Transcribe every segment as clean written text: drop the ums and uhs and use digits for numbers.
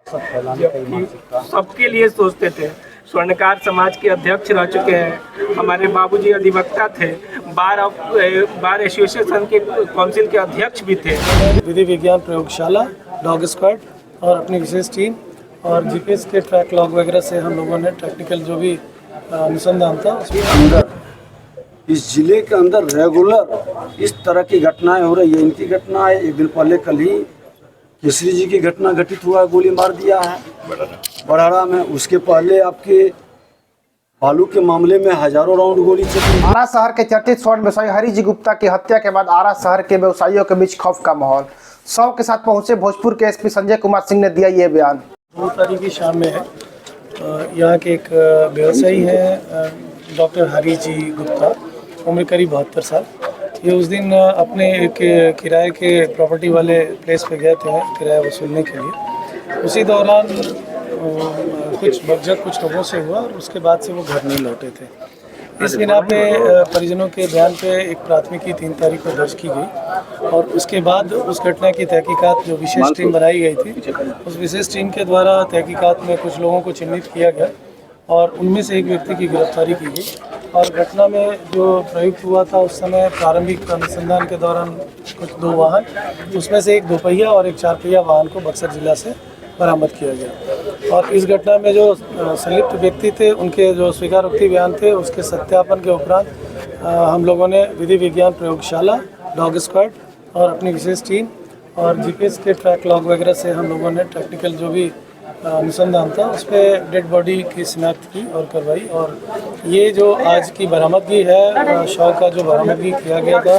सबके लिए सोचते थे। स्वर्णकार समाज के अध्यक्ष रह चुके हैं, हमारे बाबूजी अधिवक्ता थे, बार एसोसिएशन के काउंसिल के अध्यक्ष भी थे। विधि विज्ञान प्रयोगशाला, डॉग स्क्वाड और अपनी विशेष टीम और जीपीएस के ट्रैक लॉग वगैरह से हम लोगों ने टेक्निकल जो भी अनुसंधान था उसके अंदर इस जिले के अंदर रेगुलर इस तरह की घटनाएं हो रही है। इनकी घटना है, एक दिन पहले कल ही केसरी जी की घटना घटित हुआ है, गोली मार दिया है बड़हरा में। उसके पहले आपके बालू के मामले में हजारों राउंड गोली चली। आरा शहर के चर्चित स्वर्ण व्यवसायी हरिजी गुप्ता की हत्या के बाद आरा शहर के व्यवसायियों के बीच खौफ का माहौल। 100 के साथ पहुंचे भोजपुर के एसपी संजय कुमार सिंह ने दिया ये बयान। 2 तारीख की शाम में है यहाँ के एक व्यवसायी है डॉक्टर हरिजी गुप्ता, उम्र करीब 72 साल। ये उस दिन अपने एक किराए के प्रॉपर्टी वाले प्लेस पे गए थे किराया वसूलने के लिए। उसी दौरान कुछ बकझक कुछ लोगों से हुआ और उसके बाद से वो घर नहीं लौटे थे। इस बिना पे परिजनों के बयान पे एक प्राथमिकी 3 तारीख को दर्ज की गई और उसके बाद उस घटना की तहकीकात जो विशेष टीम बनाई गई थी, उस विशेष टीम के द्वारा तहकीकात में कुछ लोगों को चिन्हित किया गया और उनमें से एक व्यक्ति की गिरफ्तारी की गई। और घटना में जो प्रयुक्त हुआ था उस समय प्रारंभिक अनुसंधान के दौरान कुछ 2 वाहन, उसमें से एक 2 पहिया और एक 4 पहिया वाहन को बक्सर जिला से बरामद किया गया। और इस घटना में जो संलिप्त व्यक्ति थे उनके जो स्वीकारोक्ति बयान थे उसके सत्यापन के उपरांत हम लोगों ने विधि विज्ञान प्रयोगशाला, डॉग स्क्वाड और अपनी विशेष टीम और जीपीएस के ट्रैक लॉग वगैरह से हम लोगों ने टेक्निकल जो भी अनुसंधान था उस पर डेड बॉडी की शिनाख्त की और करवाई। और ये जो आज की बरामदगी है, शव का जो बरामदगी किया गया था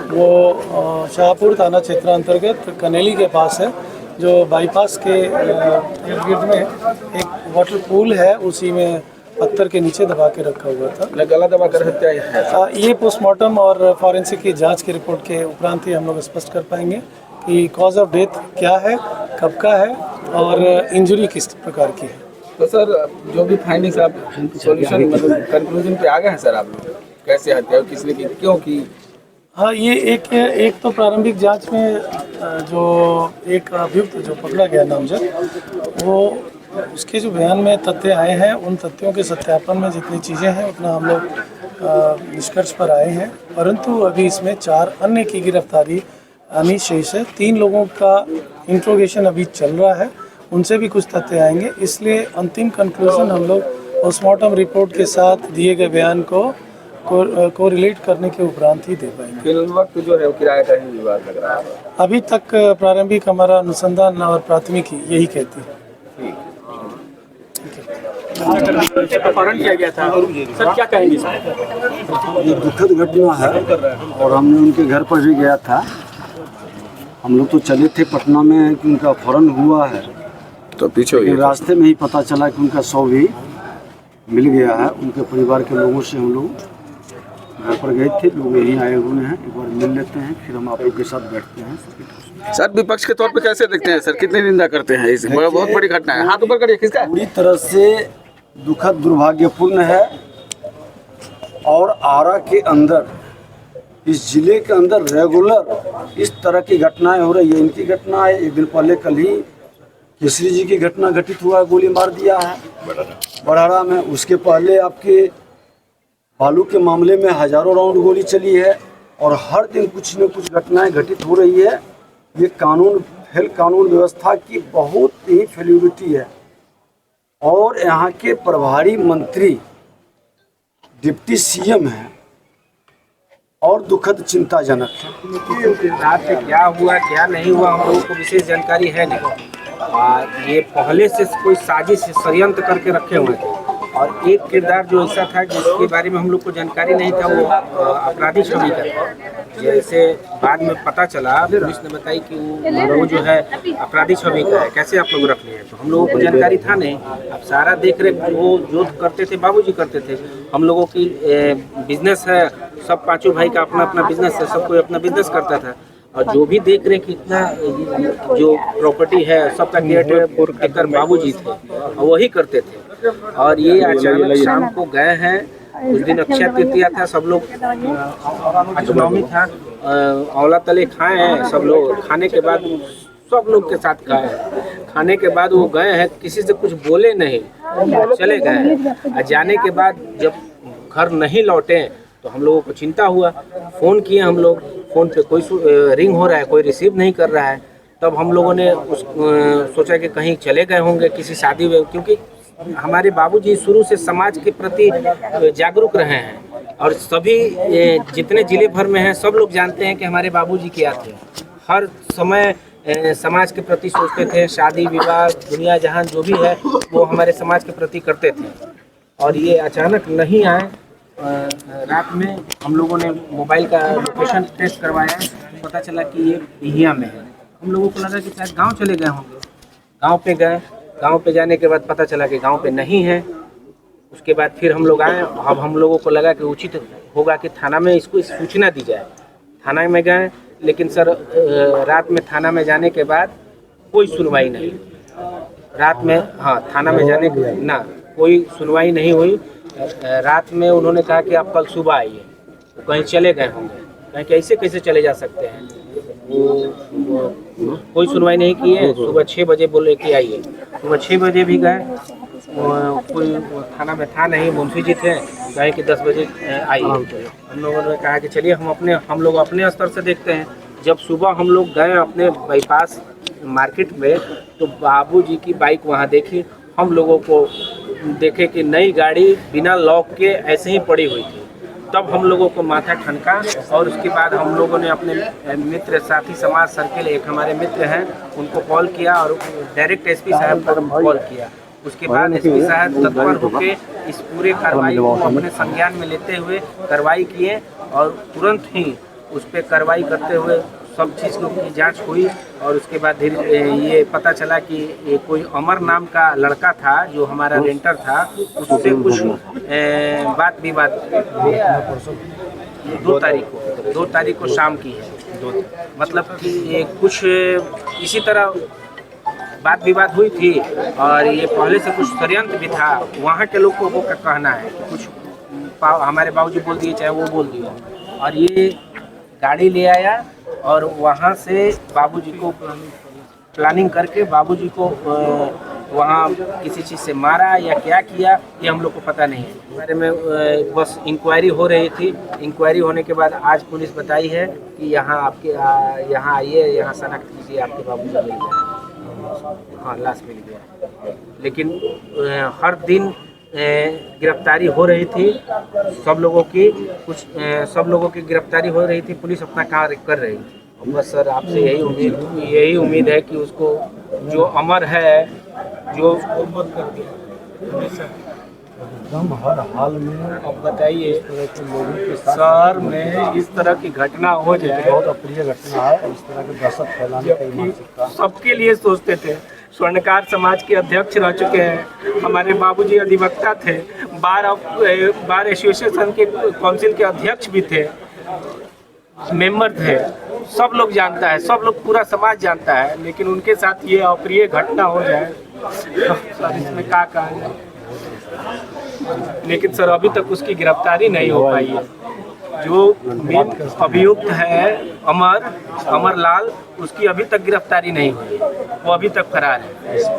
वो शाहपुर थाना क्षेत्र अंतर्गत कनेली के पास है, जो बाईपास के इर्द गिर्द में एक वाटर पूल है, उसी में पत्थर के नीचे दबा के रखा हुआ था। गला दबा कर हत्या है। ये पोस्टमार्टम और फॉरेंसिक की जांच की रिपोर्ट के उपरांत ही हम लोग स्पष्ट कर पाएंगे कि कॉज ऑफ डेथ क्या है, कब का है और इंजरी किस प्रकार की है। तो सर जो भी फाइंडिंग्स आप सॉल्यूशन मतलब कंक्लूजन पे आ गए हैं सर, आप लोग कैसे हत्या किसने की, क्यों की? हाँ, ये एक तो प्रारंभिक जांच में जो एक अभियुक्त जो पकड़ा गया नामजद, वो उसके जो बयान में तथ्य आए हैं उन तथ्यों के सत्यापन में जितनी चीज़ें हैं उतना हम लोग निष्कर्ष पर आए हैं। परंतु अभी इसमें 4 अन्य की गिरफ्तारी आनी शेष है। 3 लोगों का इंट्रोगेशन अभी चल रहा है, उनसे भी कुछ तथ्य आएंगे। इसलिए अंतिम कंक्लूजन हम लोग पोस्टमार्टम रिपोर्ट के साथ दिए गए बयान को रिलेट करने के उपरांत ही दे पाएंगे। फिलहाल वक्त जो है वो किराए का ही विवाद लग रहा है अभी तक प्रारंभिक हमारा अनुसंधान और प्राथमिकी यही कहती है। अपहरण किया गया था सर, क्या कहेंगे? ये दुखद घटना है और हमने उनके घर पर भी गया था। हम लोग तो चले थे पटना में कि उनका अपहरण हुआ है, तो पीछे रास्ते में ही पता चला कि उनका शव भी मिल गया है। उनके परिवार के लोगों से हम लोग घर पर गए थे, लोग यहीं आए हुए हैं, एक बार मिल लेते हैं फिर हम आप लोग के साथ बैठते हैं। सर विपक्ष के तौर पे कैसे देखते हैं सर, कितनी निंदा करते हैं? इस बहुत बड़ी घटना है, हाथ ऊपर करिए। किसका? पूरी तरह से दुखद दुर्भाग्यपूर्ण है और आरा के अंदर इस जिले के अंदर रेगुलर इस तरह की घटनाएं हो रही है। इनकी घटना है, एक दिन पहले कल ही केसरी जी की घटना घटित हुआ है, गोली मार दिया है बड़हरा में। उसके पहले आपके बालू के मामले में हजारों राउंड गोली चली है और हर दिन कुछ न कुछ घटनाएं घटित हो रही है। ये कानून व्यवस्था की बहुत ही फेल्युरिटी है और यहाँ के प्रभारी मंत्री डिप्टी सीएम हैं और दुखद चिंताजनक है। रात में क्या हुआ क्या नहीं हुआ हम लोगों को विशेष जानकारी है नहीं। ये पहले से कोई साजिश षड्यंत्र करके रखे हुए थे और एक किरदार जो ऐसा था जिसके बारे में हम लोग को जानकारी नहीं था, वो अपराधी छवि का था। जैसे बाद में पता चला, पुलिस ने बताई कि वो जो है अपराधी छवि का है। कैसे आप लोग रख लिए? तो हम लोगों को जानकारी था नहीं। अब सारा देख रहे, वो जो करते थे बाबूजी करते थे। हम लोगों की बिजनेस है, सब 5 भाई का अपना अपना बिजनेस है, सब कोई अपना बिजनेस करता था। और जो भी देख रहे कि इतना जो प्रॉपर्टी है सबका केयर बाबूजी थे और वही करते थे। और ये अचानक शाम को गए हैं, उस दिन अक्षय तृतीया था, सब लोग अष्टमी था, औला तले खाए हैं सब लोग। खाने के बाद सब लोग के साथ खाए हैं। खाने के बाद वो गए हैं, किसी से कुछ बोले नहीं, चले गए हैं। और जाने के बाद जब घर नहीं लौटे तो हम लोगों को चिंता हुआ, फ़ोन किए हम लोग, फ़ोन पे कोई रिंग हो रहा है, कोई रिसीव नहीं कर रहा है। तब हम लोगों ने सोचा कि कहीं चले गए होंगे किसी शादी में, क्योंकि हमारे बाबूजी शुरू से समाज के प्रति जागरूक रहे हैं और सभी जितने जिले भर में हैं सब लोग जानते हैं कि हमारे बाबूजी क्या थे। हर समय समाज के प्रति सोचते थे, शादी विवाह दुनिया जहान जो भी है वो हमारे समाज के प्रति करते थे। और ये अचानक नहीं आए। रात में हम लोगों ने मोबाइल का लोकेशन टेस्ट करवाया, पता चला कि ये बिहिया में है। हम लोगों को लगा कि शायद गांव चले गए होंगे। गांव पे गए, गांव पे जाने के बाद पता चला कि गांव पे नहीं है। उसके बाद फिर हम लोग आए। अब हम लोगों को लगा कि उचित होगा कि थाना में इसको सूचना दी जाए। थाना में गए, लेकिन सर रात में थाना में जाने के बाद कोई सुनवाई नहीं। रात में थाना में जाने के ना कोई सुनवाई नहीं हुई। रात में उन्होंने कहा कि आप कल सुबह आइए। तो कहीं चले गए होंगे, कहीं कि ऐसे कैसे चले जा सकते हैं। वो कोई सुनवाई नहीं की है। सुबह 6 बजे बोले कि आइए। सुबह 6 बजे भी गए, कोई थाना में था नहीं, मुंशी जी थे, कहे कि 10 बजे आइए। हम लोगों ने कहा कि चलिए हम लोग अपने स्तर से देखते हैं। जब सुबह हम लोग गए अपने बाईपास मार्केट में तो बाबूजी की बाइक वहाँ देखी। हम लोगों को देखे कि नई गाड़ी बिना लॉक के ऐसे ही पड़ी हुई थी। तब हम लोगों को माथा ठनका और उसके बाद हम लोगों ने अपने मित्र साथी समाज सर्किल एक हमारे मित्र हैं उनको कॉल किया और डायरेक्ट एसपी साहब को कॉल किया। उसके बाद एसपी साहब तत्पर होकर इस पूरे कार्रवाई को अपने संज्ञान में लेते हुए कार्रवाई किए और तुरंत ही उस पर कार्रवाई करते हुए सब चीज़ की जांच हुई। और उसके बाद ये पता चला कि ये कोई अमर नाम का लड़का था जो हमारा रेंटर था, उससे कुछ बात विवाद 2 तारीख को शाम की है। मतलब कि ये कुछ इसी तरह बात विवाद हुई थी और ये पहले से कुछ षड्यंत्र भी था। वहाँ के लोगों का कहना है कि कुछ हमारे बाबूजी बोल दिए चाहे वो बोल दिए। और ये गाड़ी ले आया और वहाँ से बाबूजी को प्लानिंग करके बाबूजी को वहाँ किसी चीज़ से मारा या क्या किया ये हम लोग को पता नहीं है। इस बारे में बस इंक्वायरी हो रही थी। इंक्वायरी होने के बाद आज पुलिस बताई है कि यहाँ आपके यहाँ आइए, यहाँ शनाख्त कीजिए, आपके बाबूजी मिल गया। हाँ, लाश मिल गया। लेकिन हर दिन गिरफ्तारी हो रही थी सब लोगों की गिरफ्तारी हो रही थी। पुलिस अपना कार्य कर रही थी। बस सर आपसे यही उम्मीद है कि उसको जो अमर है जो एकदम हर हाल में अब बताइए इस तरह के लोगों के साथ शहर में इस तरह की घटना हो जाए बहुत अप्रिय घटना है। इस तरह के दहशत फैलाने का मानसिकता सबके लिए सोचते थे। स्वर्णकार समाज के अध्यक्ष रह चुके हैं, हमारे बाबूजी अधिवक्ता थे, बार एसोसिएशन के काउंसिल के अध्यक्ष भी थे, मेंबर थे। सब लोग जानता है, सब लोग पूरा समाज जानता है। लेकिन उनके साथ ये अप्रिय घटना हो जाए सर इसमें क्या कहा जाए। लेकिन सर अभी तक उसकी गिरफ्तारी नहीं हो पाई है। जो मेन अभियुक्त है अमर लाल, उसकी अभी तक गिरफ्तारी नहीं हुई, वो अभी तक फरार है।